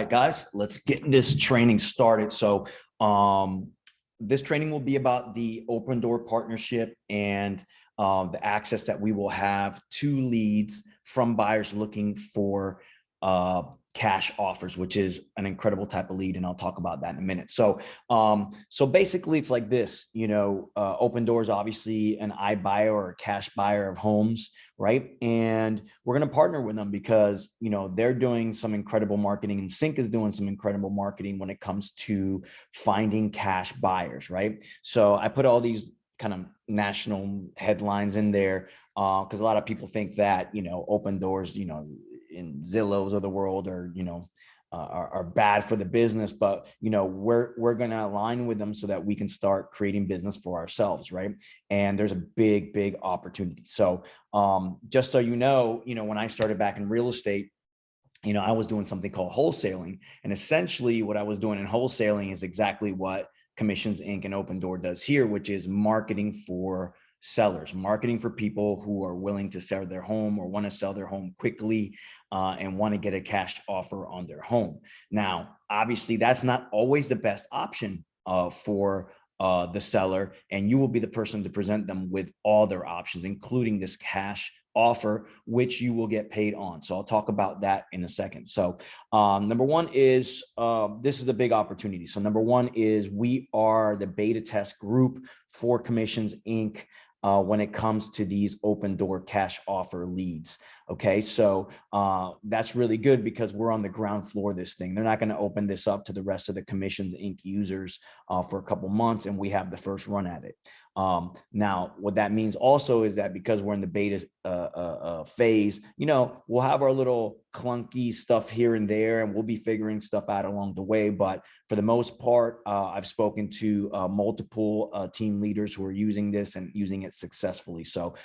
right, guys, let's get this training started. So this training will be about the Opendoor partnership and the access that we will have to leads from buyers looking for cash offers, which is an incredible type of lead, and I'll talk about that in a minute. So basically it's like this, Opendoor is obviously an iBuyer or a cash buyer of homes, right? And we're going to partner with them because they're doing some incredible marketing, and Sync is doing some incredible marketing when it comes to finding cash buyers, right? So I put all these kind of national headlines in there because a lot of people think that Opendoors, in Zillows of the world are bad for the business, but we're going to align with them so that we can start creating business for ourselves, right? And there's a big opportunity. So just so when I started back in real estate, I was doing something called wholesaling, and essentially what I was doing in wholesaling is exactly what Commissions Inc. and Opendoor does here, which is marketing for sellers, marketing for people who are willing to sell their home or want to sell their home quickly and want to get a cash offer on their home. Now, obviously, that's not always the best option for the seller, and you will be the person to present them with all their options, including this cash offer, which you will get paid on. So I'll talk about that in a second. So number one is, this is a big opportunity. So number one is we are the beta test group for Commissions Inc. When it comes to these Opendoor cash offer leads. Okay, so that's really good because we're on the ground floor of this thing. They're not going to open this up to the rest of the Commissions Inc. users for a couple months, and we have the first run at it. Now, what that means also is that because we're in the beta phase, we'll have our little clunky stuff here and there, and we'll be figuring stuff out along the way. But for the most part, I've spoken to multiple team leaders who are using this and using it successfully. So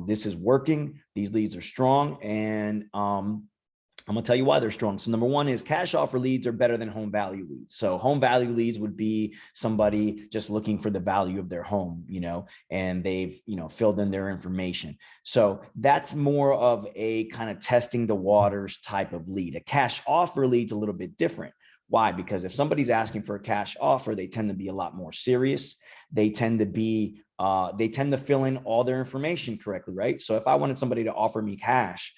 this is working. These leads are strong, and I'm going to tell you why they're strong. So number one is cash offer leads are better than home value leads. So home value leads would be somebody just looking for the value of their home, and they've, filled in their information. So that's more of a kind of testing the waters type of lead. A cash offer lead's a little bit different. Why? Because if somebody's asking for a cash offer, they tend to be a lot more serious. They tend to fill in all their information correctly, right? So if I wanted somebody to offer me cash,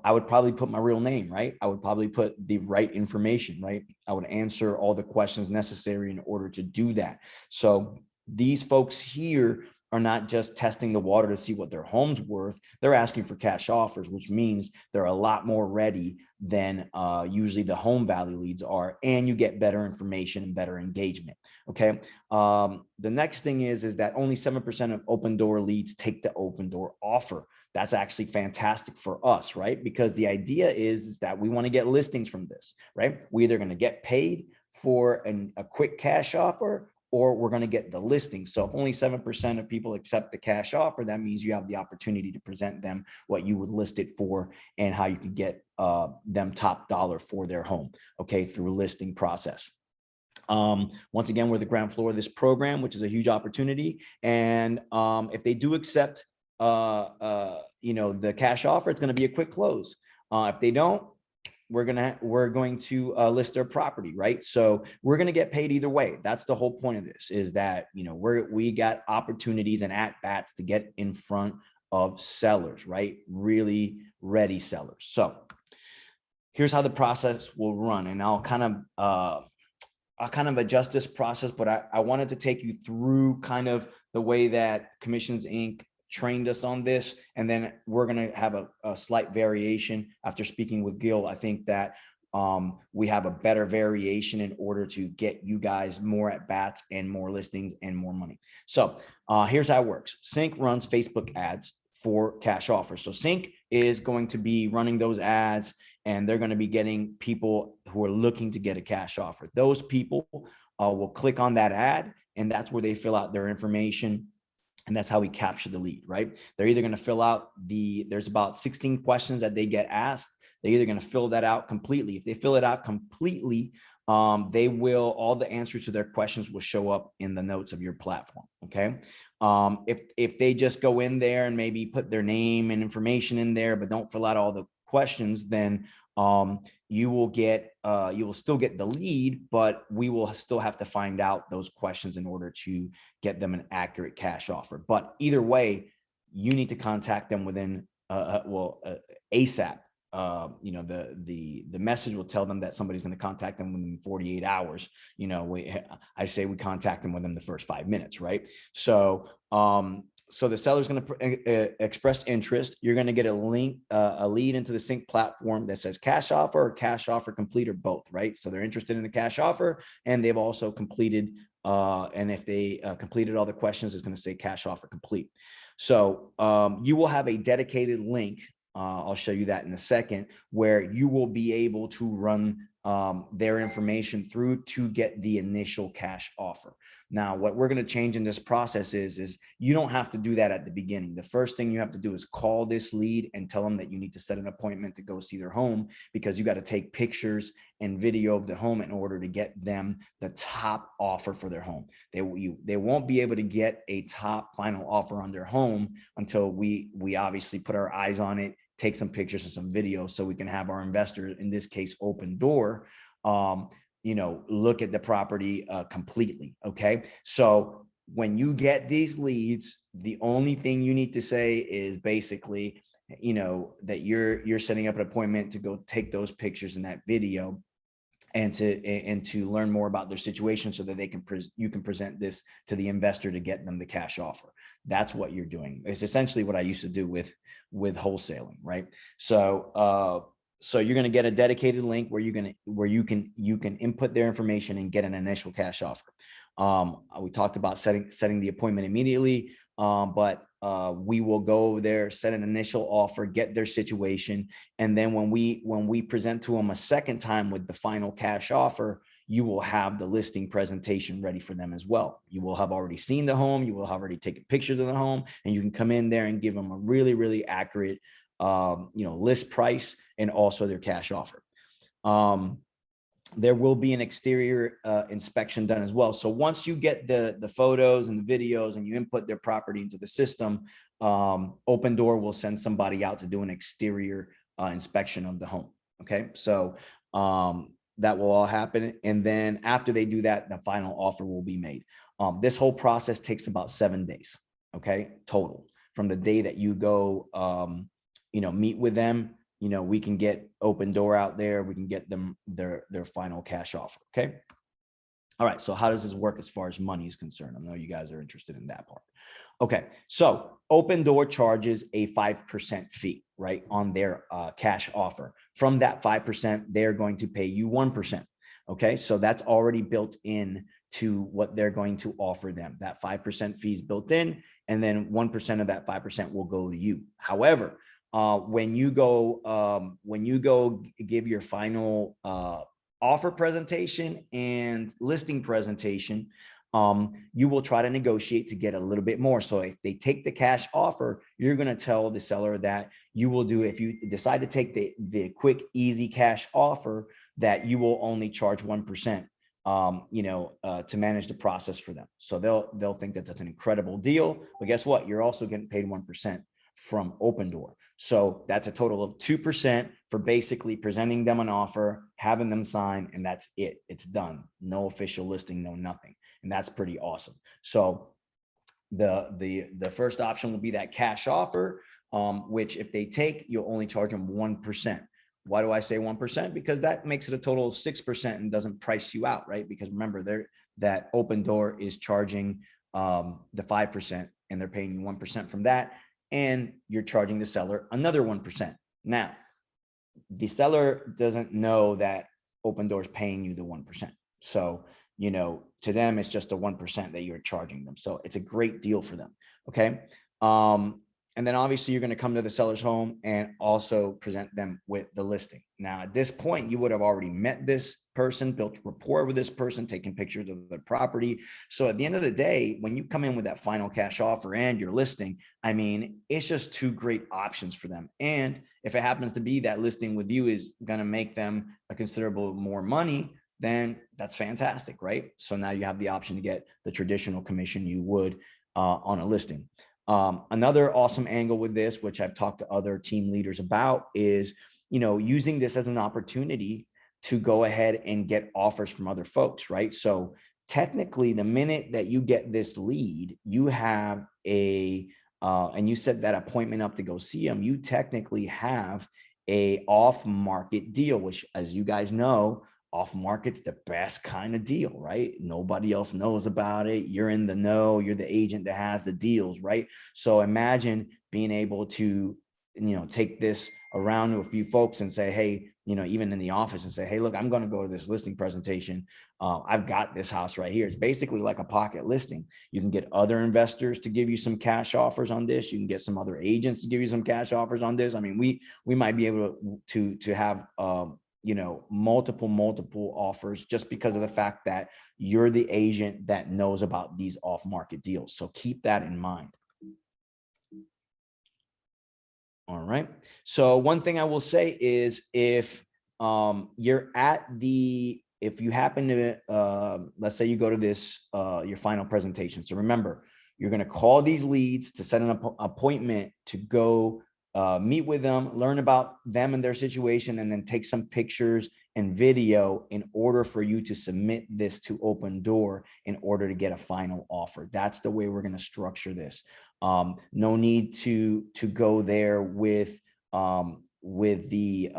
I would probably put my real name, right? I would probably put the right information, right? I would answer all the questions necessary in order to do that. So these folks here are not just testing the water to see what their home's worth. They're asking for cash offers, which means they're a lot more ready than usually the home value leads are, and you get better information and better engagement. Okay. The next thing is that only 7% of Opendoor leads take the Opendoor offer. That's actually fantastic for us, right? Because the idea is that we want to get listings from this, right? We're either going to get paid for a quick cash offer, or we're going to get the listing. So if only 7% of people accept the cash offer, that means you have the opportunity to present them what you would list it for and how you could get them top dollar for their home, okay, through a listing process. Once again, we're the ground floor of this program, which is a huge opportunity. And if they do accept the cash offer, it's going to be a quick close. If they don't, we're going to list their property, right? So we're going to get paid either way. That's the whole point of this, is that we got opportunities and at bats to get in front of sellers, right? Really ready sellers. So here's how the process will run, and I'll kind of adjust this process, but I wanted to take you through kind of the way that Commissions Inc. trained us on this, and then we're going to have a slight variation after speaking with Gil. I think that we have a better variation in order to get you guys more at bats and more listings and more money. So here's how it works. Sync runs Facebook ads for cash offers. So Sync is going to be running those ads, and they're going to be getting people who are looking to get a cash offer. Those people will click on that ad, and that's where they fill out their information. And that's how we capture the lead, right? They're either going to fill out there's about 16 questions that they get asked. They're either going to fill that out completely. If they fill it out completely, all the answers to their questions will show up in the notes of your platform. Okay. If they just go in there and maybe put their name and information in there, but don't fill out all the questions, then You will still get the lead, but we will still have to find out those questions in order to get them an accurate cash offer. But either way, you need to contact them within ASAP. The message will tell them that somebody's going to contact them within 48 hours. I say we contact them within the first 5 minutes, right? So the seller's going to express interest. You're going to get a link, a lead into the sync platform that says cash offer or cash offer complete or both, right? So they're interested in the cash offer, and they've also completed, and if they completed all the questions, it's going to say cash offer complete. So you will have a dedicated link. I'll show you that in a second, where you will be able to run their information through to get the initial cash offer. Now, what we're going to change in this process is you don't have to do that at the beginning. The first thing you have to do is call this lead and tell them that you need to set an appointment to go see their home, because you got to take pictures and video of the home in order to get them the top offer for their home. They won't be able to get a top final offer on their home until we obviously put our eyes on it, take some pictures and some videos, so we can have our investor, in this case, Opendoor, look at the property completely. Okay. So when you get these leads, the only thing you need to say is basically, that you're setting up an appointment to go take those pictures and that video, and to learn more about their situation, so that you can present this to the investor to get them the cash offer. That's what you're doing. It's essentially what I used to do with wholesaling, right? So you're going to get a dedicated link where you can input their information and get an initial cash offer. We talked about setting the appointment immediately, but we will go over there, set an initial offer, get their situation, and then when we present to them a second time with the final cash offer, you will have the listing presentation ready for them as well. You will have already seen the home, you will have already taken pictures of the home, and you can come in there and give them a really, really accurate list price and also their cash offer. There will be an exterior inspection done as well. So once you get the photos and the videos and you input their property into the system, Opendoor will send somebody out to do an exterior inspection of the home. Okay, so that will all happen. And then after they do that, the final offer will be made. This whole process takes about 7 days, okay, total. From the day that you go, meet with them, we can get Opendoor out there. We can get them their final cash offer. Okay. All right. So how does this work as far as money is concerned? I know you guys are interested in that part. Okay. So Opendoor charges a 5% fee, right, on their cash offer. From that 5%, they're going to pay you 1%. Okay. So that's already built in to what they're going to offer them. That 5% fee is built in, and then 1% of that 5% will go to you. However, when you go give your final offer presentation and listing presentation, you will try to negotiate to get a little bit more. So if they take the cash offer, you're going to tell the seller that you will do, if you decide to take the quick, easy cash offer, that you will only charge 1%, to manage the process for them. So they'll think that that's an incredible deal. But guess what? You're also getting paid 1% from Opendoor. So that's a total of 2% for basically presenting them an offer, having them sign, and that's it. It's done. No official listing, no nothing. And that's pretty awesome. So the first option will be that cash offer, which if they take, you'll only charge them 1%. Why do I say 1%? Because that makes it a total of 6% and doesn't price you out, right? Because remember, that Opendoor is charging the 5%, and they're paying you 1% from that, and you're charging the seller another 1%. Now, the seller doesn't know that Opendoor is paying you the 1%. So, to them, it's just the 1% that you're charging them. So it's a great deal for them. Okay. And then obviously you're going to come to the seller's home and also present them with the listing. Now, at this point, you would have already met this person, built rapport with this person, taken pictures of the property. So at the end of the day, when you come in with that final cash offer and your listing, it's just two great options for them. And if it happens to be that listing with you is going to make them a considerable more money, then that's fantastic, right? So now you have the option to get the traditional commission you would on a listing. Another awesome angle with this, which I've talked to other team leaders about, is using this as an opportunity to go ahead and get offers from other folks, right? So technically, the minute that you get this lead, you have and you set that appointment up to go see them, you technically have a off-market deal, which, as you guys know, off-market's the best kind of deal, right? Nobody else knows about it. You're in the know. You're the agent that has the deals, right? So imagine being able to, take this around to a few folks and say, hey, even in the office, and say, hey, look, I'm going to go to this listing presentation. I've got this house right here. It's basically like a pocket listing. You can get other investors to give you some cash offers on this. You can get some other agents to give you some cash offers on this. I mean, we might be able to have multiple offers, just because of the fact that you're the agent that knows about these off-market deals. So keep that in mind. All right. So one thing I will say is, if you're if you happen to, let's say you go to this, your final presentation. So remember, you're going to call these leads to set an appointment to go meet with them, learn about them and their situation, and then take some pictures and video in order for you to submit this to Opendoor in order to get a final offer. That's the way we're going to structure this. No need to go there with the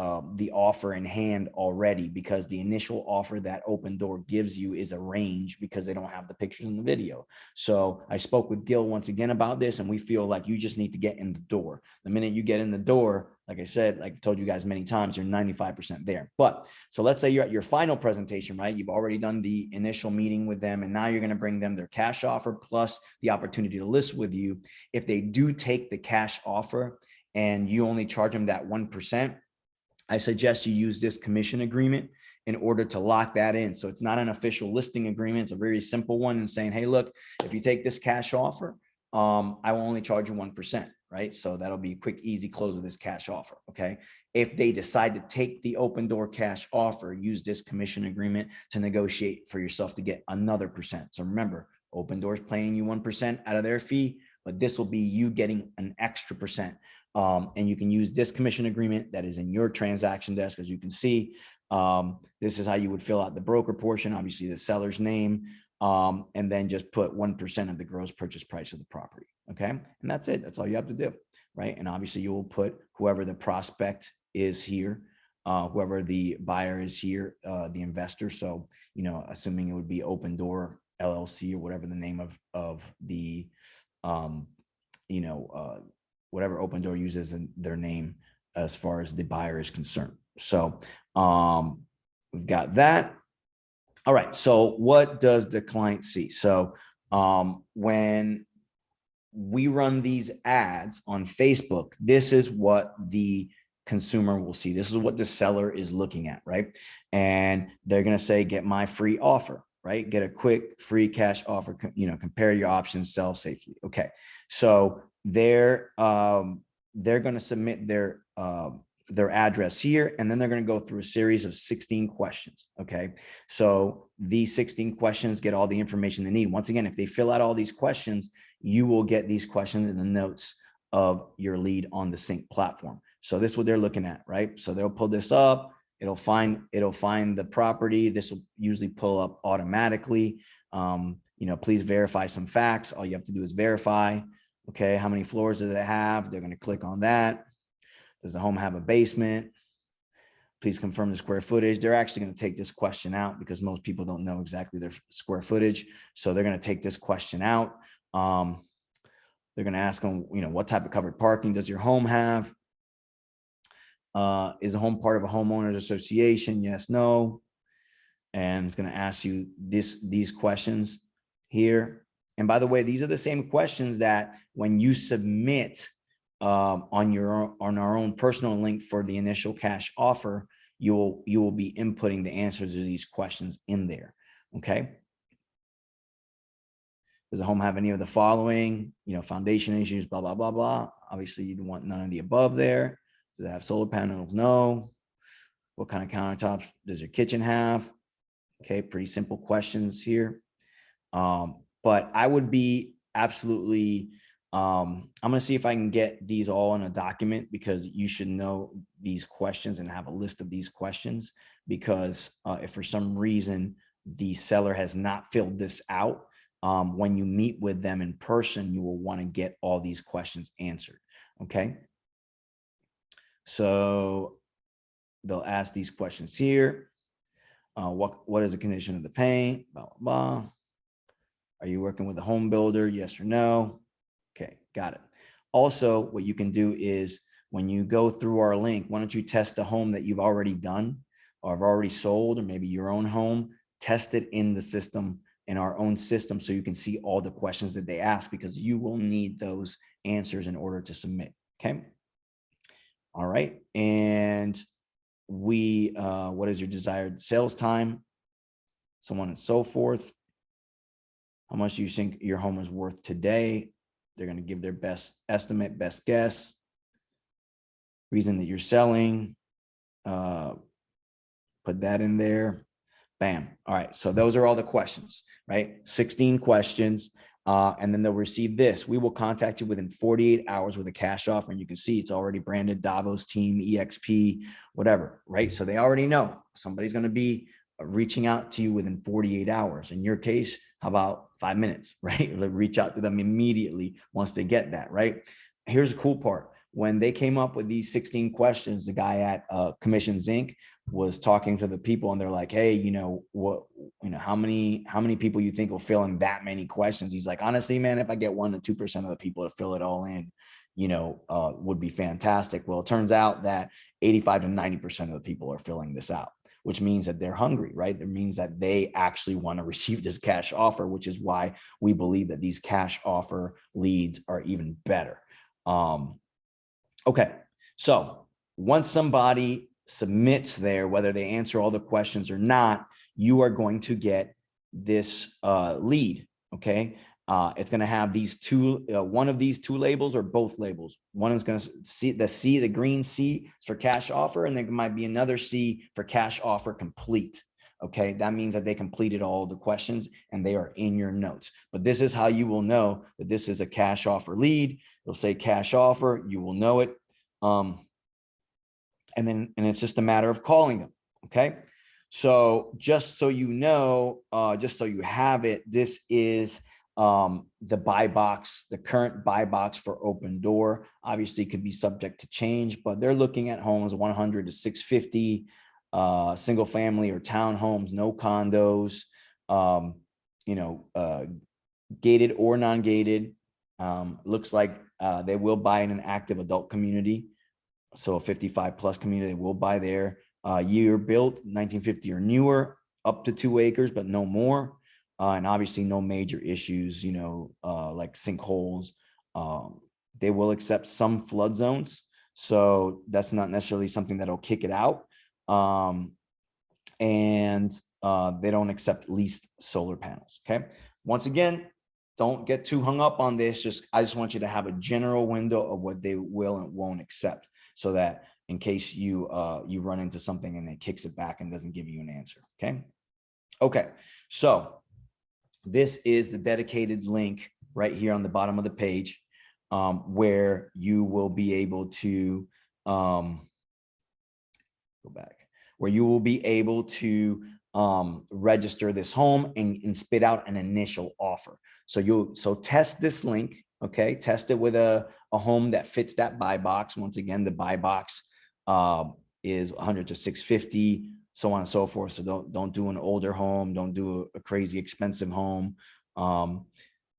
offer in hand already, because the initial offer that Opendoor gives you is a range, because they don't have the pictures in the video. So I spoke with Gil once again about this, and we feel like you just need to get in the door. The minute you get in the door, like I said, like I told you guys many times, you're 95% there. But so let's say you're at your final presentation, right? You've already done the initial meeting with them, and now you're going to bring them their cash offer plus the opportunity to list with you. If they do take the cash offer and you only charge them that 1%, I suggest you use this commission agreement in order to lock that in. So it's not an official listing agreement. It's a very simple one, and saying, hey, look, if you take this cash offer, I will only charge you 1%, right? So that'll be a quick, easy close of this cash offer, okay? If they decide to take the Opendoor cash offer, use this commission agreement to negotiate for yourself to get another percent. So remember, Opendoor's paying you 1% out of their fee, but this will be you getting an extra percent. And you can use this commission agreement that is in your transaction desk. As you can see, this is how you would fill out the broker portion, obviously the seller's name, and then just put 1% of the gross purchase price of the property. Okay. And that's it. That's all you have to do. Right. And obviously you will put whoever the prospect is here, whoever the buyer is here, the investor. So, assuming it would be Opendoor LLC or whatever the name of the, whatever Opendoor uses in their name as far as the buyer is concerned. So we've got that. All right. So what does the client see? So when we run these ads on Facebook, this is what the consumer will see. This is what the seller is looking at, right? And they're going to say, get my free offer, right? Get a quick free cash offer, compare your options, sell safely. Okay. So they're going to submit their address here, and then they're going to go through a series of 16 questions. Okay. So these 16 questions get all the information they need. Once again, if they fill out all these questions, you will get these questions in the notes of your lead on the Sync platform. So this is what they're looking at, right? So they'll pull this up. It'll find the property. This will usually pull up automatically. Please verify some facts. All you have to do is verify. Okay. How many floors does it have? They're going to click on that. Does the home have a basement? Please confirm the square footage. They're actually going to take this question out because most people don't know exactly their square footage. So they're going to take this question out. They're going to ask them, what type of covered parking does your home have? Is the home part of a homeowners association? Yes, no. And it's going to ask you these questions here. And by the way, these are the same questions that when you submit on our own personal link for the initial cash offer, you will be inputting the answers to these questions in there. Okay. Does the home have any of the following? Foundation issues, blah, blah, blah, blah. Obviously, you'd want none of the above there. Does it have solar panels? No. What kind of countertops does your kitchen have? Okay, pretty simple questions here. But I would be absolutely I'm going to see if I can get these all in a document, because you should know these questions and have a list of these questions, because if for some reason the seller has not filled this out, when you meet with them in person, you will want to get all these questions answered. Okay. So they'll ask these questions here. What is the condition of the paint? Blah, blah, blah. Are you working with a home builder? Yes or no? Okay, got it. Also, what you can do is when you go through our link, why don't you test a home that you've already done or have already sold, or maybe your own home, test it in the system, in our own system, so you can see all the questions that they ask, because you will need those answers in order to submit. Okay. All right. And what is your desired sales time? So on and so forth. How much do you think your home is worth today? They're going to give their best estimate, best guess. Reason that you're selling, put that in there. Bam. All right. So those are all the questions, right? 16 questions. And then they'll receive this. We will contact you within 48 hours with a cash offer. And you can see it's already branded Davos Team, EXP, whatever, right? So they already know somebody's going to be reaching out to you within 48 hours. In your case, how about 5 minutes, right? Reach out to them immediately once they get that, right? Here's the cool part. When they came up with these 16 questions, the guy at Commissions Inc. was talking to the people, and they're like, hey, how many people you think will fill in that many questions? He's like, honestly, man, if I get 1 to 2% of the people to fill it all in, would be fantastic. Well, it turns out that 85 to 90% of the people are filling this out, which means that they're hungry, right? That means that they actually want to receive this cash offer, which is why we believe that these cash offer leads are even better. Okay, so once somebody submits there, whether they answer all the questions or not, you are going to get this lead, okay? It's going to have these two, one of these two labels or both labels. One is going to see the green C for cash offer, and there might be another C for cash offer complete. Okay, that means that they completed all the questions and they are in your notes. But this is how you will know that this is a cash offer lead. It'll say cash offer, you will know it. And it's just a matter of calling them. Okay. So just so you know, just so you have it, this is the buy box, the current buy box for Opendoor. Obviously could be subject to change, but they're looking at homes 100 to 650, single family or townhomes, no condos, gated or non-gated. Looks like they will buy in an active adult community. So a 55 plus community will buy there. Year built 1950 or newer, up to 2 acres, but no more. And obviously no major issues, like sinkholes. They will accept some flood zones. So that's not necessarily something that'll kick it out. And they don't accept leased solar panels. Okay. Once again, don't get too hung up on this. I just want you to have a general window of what they will and won't accept, so that in case you run into something and it kicks it back and doesn't give you an answer. Okay. So this is the dedicated link right here on the bottom of the page, where you will be able to go back, where you will be able to register this home and spit out an initial offer. So test this link. Okay, test it with a home that fits that buy box. Once again, the buy box is 100 to 650, so on and so forth. So don't do an older home, don't do a crazy expensive home.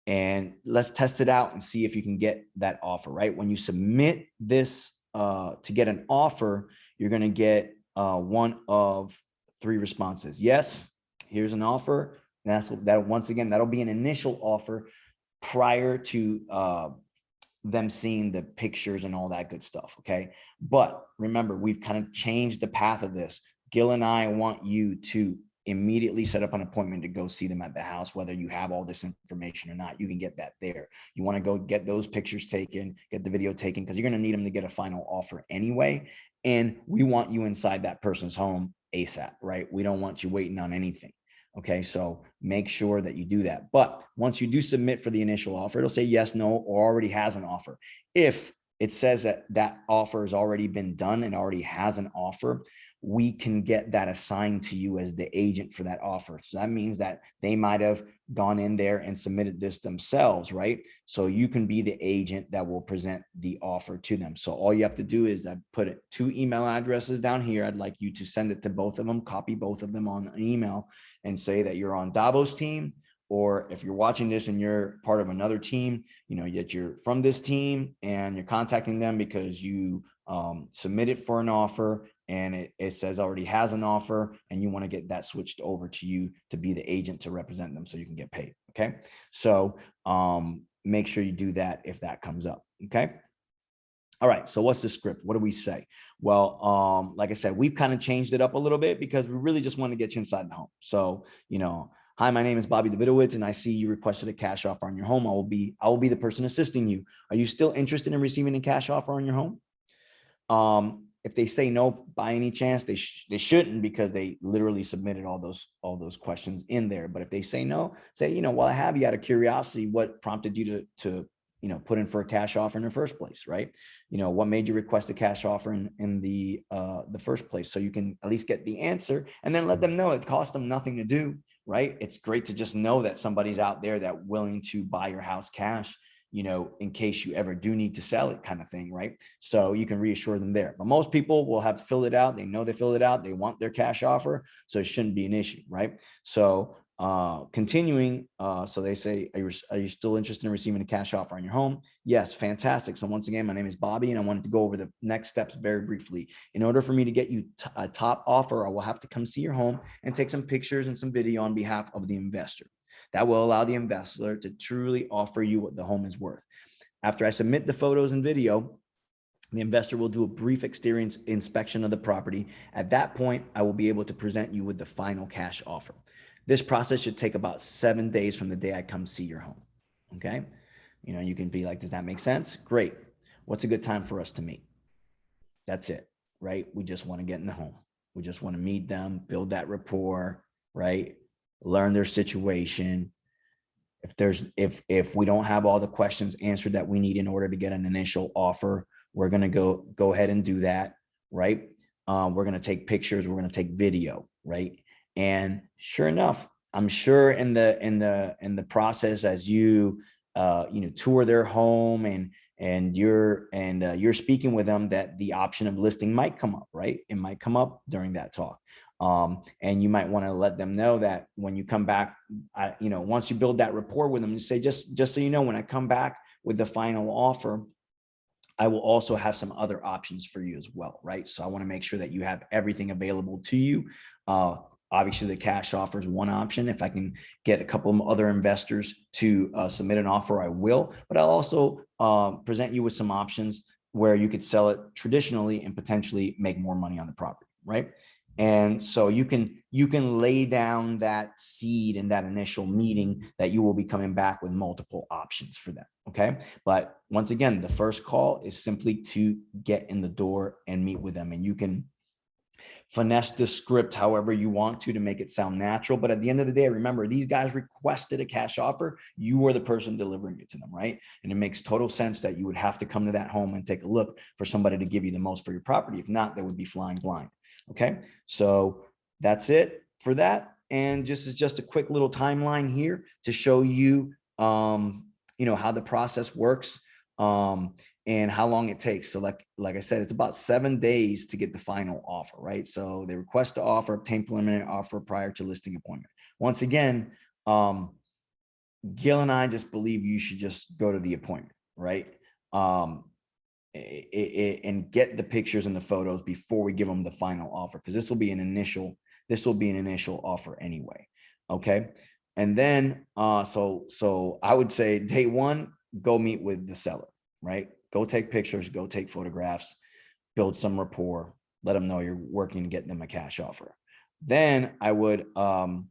And let's test it out and see if you can get that offer, right? When you submit this to get an offer, you're going to get one of 3 responses. Yes, here's an offer. And once again, that'll be an initial offer prior to them seeing the pictures and all that good stuff. Okay. But remember, we've kind of changed the path of this. Gil and I want you to immediately set up an appointment to go see them at the house, whether you have all this information or not. You can get that there. You want to go get those pictures taken, get the video taken, because you're going to need them to get a final offer anyway. And we want you inside that person's home ASAP, right? We don't want you waiting on anything. Okay, so make sure that you do that. But once you do submit for the initial offer, it'll say yes, no, or already has an offer. If it says that that offer has already been done and already has an offer, we can get that assigned to you as the agent for that offer. So that means that they might have gone in there and submitted this themselves, right? So you can be the agent that will present the offer to them. So all you have to do is I put it 2 email addresses down here. I'd like you to send it to both of them, copy both of them on an email and say that you're on Davo's team, or if you're watching this and you're part of another team, that you're from this team and you're contacting them because you submitted for an offer and it says already has an offer and you want to get that switched over to you to be the agent to represent them so you can get paid. Okay. So make sure you do that if that comes up. Okay. All right. So what's the script? What do we say? Well, like I said, we've kind of changed it up a little bit because we really just want to get you inside the home. So, hi, my name is Bobby Davidowitz, and I see you requested a cash offer on your home. I will be the person assisting you. Are you still interested in receiving a cash offer on your home? If they say no by any chance, they shouldn't, because they literally submitted all those questions in there. But if they say no, say, well, I have you out of curiosity, what prompted you to put in for a cash offer in the first place, right? What made you request a cash offer in the first place? So you can at least get the answer and then let them know it costs them nothing to do, right? It's great to just know that somebody's out there that willing to buy your house cash, in case you ever do need to sell it, kind of thing, right? So you can reassure them there. But most people will have filled it out. They know they filled it out. They want their cash offer. So it shouldn't be an issue, right? So continuing, so they say, are you still interested in receiving a cash offer on your home? Yes, fantastic. So once again, my name is Bobby, and I wanted to go over the next steps very briefly. In order for me to get you a top offer, I will have to come see your home and take some pictures and some video on behalf of the investor. That will allow the investor to truly offer you what the home is worth. After I submit the photos and video, the investor will do a brief exterior inspection of the property. At that point, I will be able to present you with the final cash offer. This process should take about 7 days from the day I come see your home. Okay. You can be like, does that make sense? Great. What's a good time for us to meet? That's it, right? We just want to get in the home. We just want to meet them, build that rapport, right? Learn their situation. If we don't have all the questions answered that we need in order to get an initial offer, we're going to go ahead and do that, right? We're going to take pictures, we're going to take video, right? And sure enough, I'm sure in the process, as you tour their home and you're speaking with them, that the option of listing might come up, right? It might come up during that talk. And you might want to let them know that when you come back, once you build that rapport with them, you say, just so you know, when I come back with the final offer, I will also have some other options for you as well, right? So I want to make sure that you have everything available to you. Obviously, the cash offer is one option. If I can get a couple of other investors to submit an offer, I will. But I'll also present you with some options where you could sell it traditionally and potentially make more money on the property, right? And so you can lay down that seed in that initial meeting that you will be coming back with multiple options for them. Okay. But once again, the first call is simply to get in the door and meet with them. And you can finesse the script however you want to make it sound natural. But at the end of the day, remember, these guys requested a cash offer. You are the person delivering it to them, right? And it makes total sense that you would have to come to that home and take a look for somebody to give you the most for your property. If not, they would be flying blind. Okay, so that's it for that. And just a quick little timeline here to show you, how the process works, and how long it takes. So like I said, it's about 7 days to get the final offer, right? So they request the offer, obtain preliminary offer prior to listing appointment. Once again, Gil and I just believe you should just go to the appointment, right? And get the pictures and the photos before we give them the final offer, because this will be an initial offer anyway. Okay. And then so I would say day one, go meet with the seller, right? Go take pictures, go take photographs, build some rapport, let them know you're working to get them a cash offer. Then I would go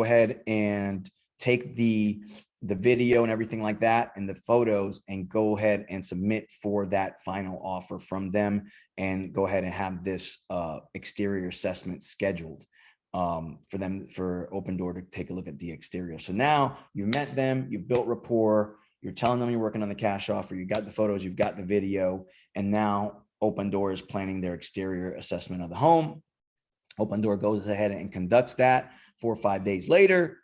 ahead and take the the video and everything like that and the photos, and go ahead and submit for that final offer from them, and go ahead and have this exterior assessment scheduled for them, for Open Door to take a look at the exterior. So now you've met them, you've built rapport, you're telling them you're working on the cash offer, you got the photos, you've got the video, and now Open Door is planning their exterior assessment of the home. Open Door goes ahead and conducts that. 4 or 5 days later,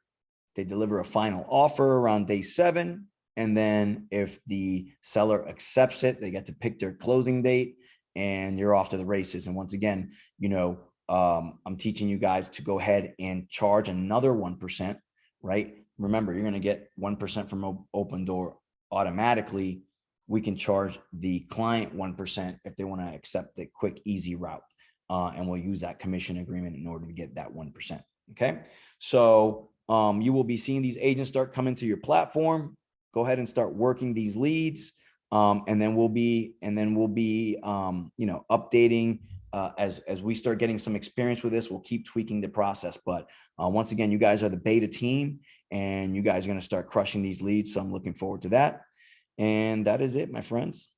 they deliver a final offer around day 7. And then if the seller accepts it, they get to pick their closing date, and you're off to the races. And once again, you know, I'm teaching you guys to go ahead and charge another 1%, right? Remember, you're going to get 1% from Open Door automatically. We can charge the client 1% if they want to accept the quick, easy route. And we'll use that commission agreement in order to get that 1%. Okay. So you will be seeing these agents start coming to your platform. Go ahead and start working these leads. And then we'll be, you know, updating as we start getting some experience with this. We'll keep tweaking the process. But once again, you guys are the beta team, and you guys are going to start crushing these leads. So I'm looking forward to that. And that is it, my friends.